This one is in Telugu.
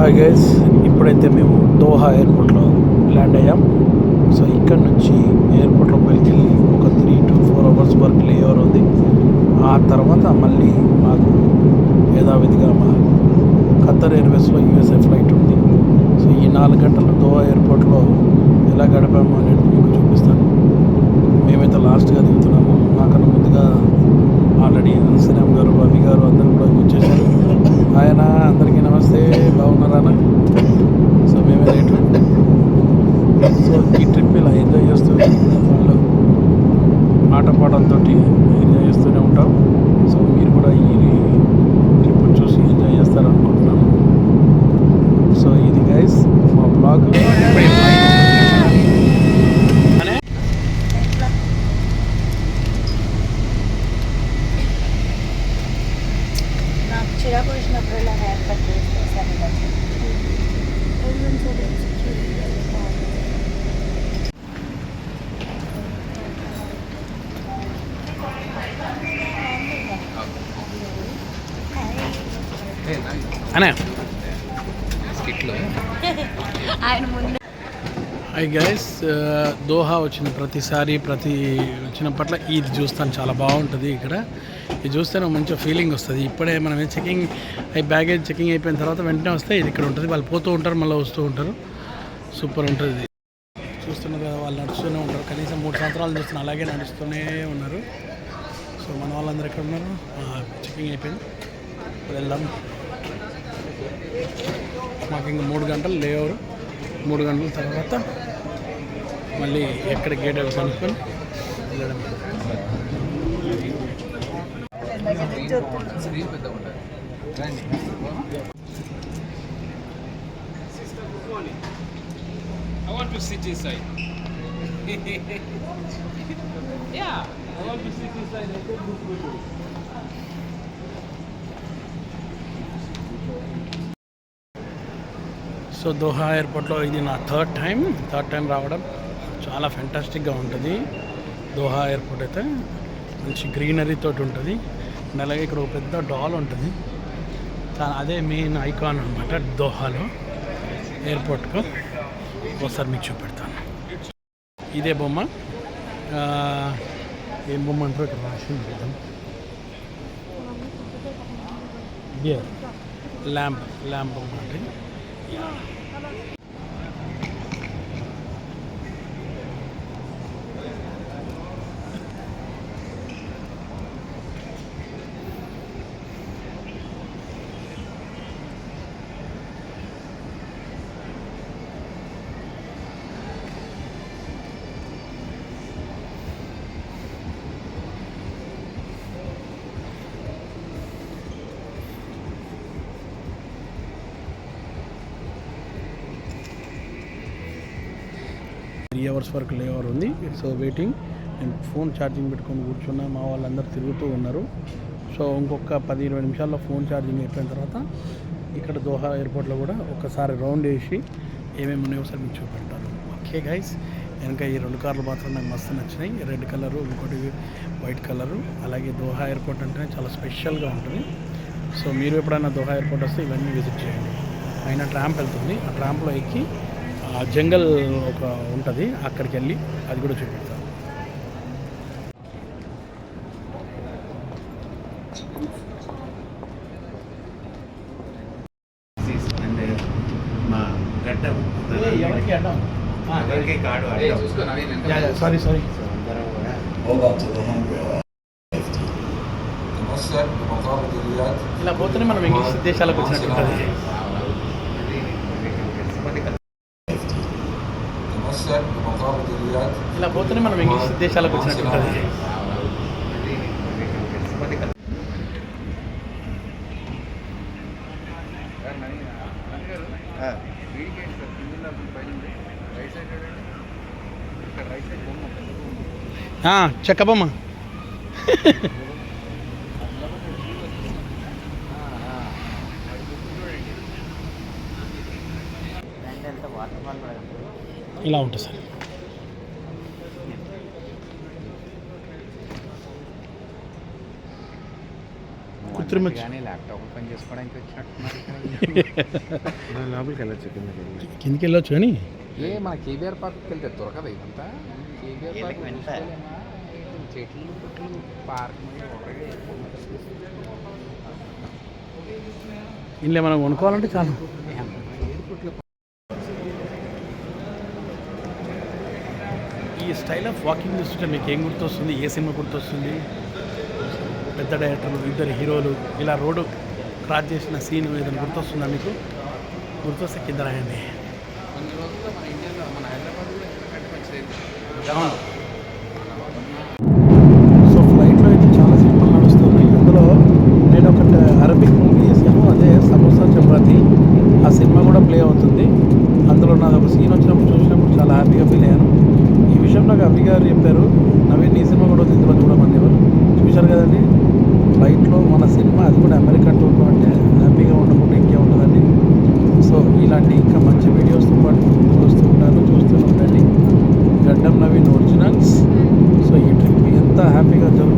హాయ్ గైస్, ఇప్పుడైతే మేము దోహా ఎయిర్పోర్ట్లో ల్యాండ్ అయ్యాం. సో ఇక్కడ నుంచి ఎయిర్పోర్ట్లో బయలుదేరి ఒక 3 to 4 అవర్స్ వరకు లేఓవర్ ఉంది. ఆ తర్వాత మళ్ళీ మాకు యథావిధిగా మా ఖత్తర్ ఎయిర్వేస్లో యూఎస్ఏ ఫ్లైట్ ఉంది. సో ఈ 4 గంటలు దోహా ఎయిర్పోర్ట్లో ఎలా గడిపాము అనేది మీకు చూపిస్తాను. మేమైతే లాస్ట్గా దిగుతున్నాము. నాకన్నా ముందుగా ఆల్రెడీ అన్సీరామ్ గారు, రవి గారు అందరూ కూడా వచ్చేసారు. ఆయన అందరికీ నమస్తే, బాగున్నారా? సో మేమే రేటు. సో ఈ ట్రిప్ ఇలా ఎంజాయ్ చేస్తూ ఫుల్ ఆటపాటలతో ఎంజాయ్ చేస్తూనే ఉంటాం. సో మీరు కూడా ఈ ట్రిప్ చూసి ఎంజాయ్ చేస్తారనుకుంటున్నాను. సో ఇది గైస్ మా బ్లాగ్. చిరాకు వచ్చినప్పుడు ఇలా హెయిర్ కట్ చేస్తాను. ఆయన ముందు హాయ్ గైస్, దోహా వచ్చిన ప్రతిసారి వచ్చిన పట్ల ఇది చూస్తాను, చాలా బాగుంటుంది. ఇక్కడ ఇది చూస్తే నాకు మంచిగా ఫీలింగ్ వస్తుంది. ఇప్పుడే మనం చెకింగ్ బ్యాగేజ్ చెకింగ్ అయిపోయిన తర్వాత వెంటనే వస్తే ఇది ఇక్కడ ఉంటుంది. వాళ్ళు పోతూ ఉంటారు, మళ్ళీ వస్తూ ఉంటారు. సూపర్ ఉంటుంది. చూస్తున్నారు కదా, వాళ్ళు నడుస్తూనే ఉంటారు. కనీసం 3 సంవత్సరాలు చూస్తున్నారు, అలాగే నడుస్తూనే ఉన్నారు. సో మన వాళ్ళందరూ ఎక్కడ ఉన్నారు? చెకింగ్ అయిపోయింది, వెళ్దాం. మాకు ఇంకా 3 గంటలు లేవరు. 3 గంటల తర్వాత మళ్ళీ ఎక్కడ గేట్ కనుక్కొని వెళ్ళడం. I want to sit inside. Yeah, I want to sit inside. I take this video. So Doha ఎయిర్పోర్ట్లో ఇది నా థర్డ్ టైం రావడం. చాలా ఫెంటాస్టిక్గా ఉంటుంది దోహా ఎయిర్పోర్ట్. అయితే మంచి గ్రీనరీతో ఉంటుంది. అండ్ అలాగే ఇక్కడ ఒక పెద్ద డాల్ ఉంటుంది. అదే మెయిన్ ఐకాన్ అనమాట దోహాలో ఎయిర్పోర్ట్కు. ఒకసారి మీకు చూపెడతాను. ఇదే బొమ్మ. ఏం బొమ్మ అంటారు ఇక్కడ రాసింది చూద్దాం. ల్యాంప్ బొమ్మ అంటే. అవర్స్ వరకు లేవర్ ఉంది. So waiting. నేను ఫోన్ ఛార్జింగ్ పెట్టుకొని కూర్చున్నా. మా వాళ్ళందరూ తిరుగుతూ ఉన్నారు. సో ఇంకొక 10-20 నిమిషాల్లో ఫోన్ ఛార్జింగ్ అయిపోయిన తర్వాత ఇక్కడ దోహా ఎయిర్పోర్ట్లో కూడా ఒకసారి రౌండ్ వేసి ఏమేమి ఉన్నాయో ఒకసారి మీకు చూపెడతాను. ఓకే గైస్, వెనక ఈ 2 కార్లు మాత్రం నాకు మస్తు నచ్చినాయి. రెడ్ కలరు, ఇంకోటి వైట్ కలరు. అలాగే దోహా ఎయిర్పోర్ట్ అంటే చాలా స్పెషల్గా ఉంటుంది. సో మీరు ఎప్పుడైనా దోహా ఎయిర్పోర్ట్ వస్తే ఇవన్నీ విజిట్ చేయండి. పైన ట్రాంప్ వెళ్తుంది. ఆ ట్రాంప్లో ఎక్కి జంగల్ ఒక ఉంటుంది, అక్కడికి వెళ్ళి అది కూడా చూపిస్తాను. సారీ ఇలా పోతేనే మనం ఇంగ్లీష్ దేశాలకు వచ్చినట్టు ఉంటుంది. ఇలా పోతేనే మనం ఇంగ్లీష్ దేశాలకు వచ్చినట్టు ఉంటుంది. చెక్కబొమ్మ. ఇలా ఉంటుంది సార్. కృత్రిమ కానీ ల్యాప్టాప్ పని చేసుకోవడానికి వచ్చినట్టున్నారు లోపలికి వెళ్ళచ్చు కిందికి వెళ్ళొచ్చు కానీ మన కేబీఆర్ పార్క్కి వెళ్తే దొరకదు ఇదంతా కేబీఆర్ పార్క్ చెట్లు పుట్లు పార్క్ ఇందులో మనం కొనుక్కోవాలంటే చాలా ఈ స్టైల్ ఆఫ్ వాకింగ్ చూస్తుంటే మీకు ఏం గుర్తొస్తుంది, ఏ సినిమా గుర్తొస్తుంది? పెద్ద డైరెక్టర్లు, ఇద్దరు హీరోలు ఇలా రోడ్డు క్రాస్ చేసిన సీన్ ఏదైనా గుర్తొస్తుందా మీకు? గుర్తొస్తే కింద రాయండి. కొన్ని రోజుల్లో మన ఇండియాలో మన హైదరాబాద్లో ఎందుకంటే మంచిది. అవును. సో ఫ్లైట్లో అయితే చాలా సినిమాలు నడుస్తున్నాయి. అందులో నేను ఒకటి అరబిక్ మూవీ చేశాను, అదే సమోసా చపాతి. ఆ సినిమా కూడా ప్లే అవుతుంది. అందులో నాది ఒక సీన్ వచ్చినప్పుడు చూసినప్పుడు చాలా హ్యాపీగా ఫీల్ అయ్యాను. ఈ విషయం నాకు అభి గారు చెప్పారు, నవీన్ నీ సినిమా కూడా ఇందులో చూడమని. ఎవరు చూశారు కదండి ఫ్లైట్లో మన సినిమా, అది కూడా అమెరికా టూర్లో. అంటే హ్యాపీగా ఉండకుండా ఇంకే ఉంటుందండి. సో ఇలాంటి ఇంకా మంచి వీడియోస్తో పాటు వస్తూ ఉంటాను, చూస్తూ ఉండండి. గడ్డం నవీన్ ఒరిజినల్స్. సో ఈ ట్రిప్ ఎంత హ్యాపీగా జరుగుతుంది.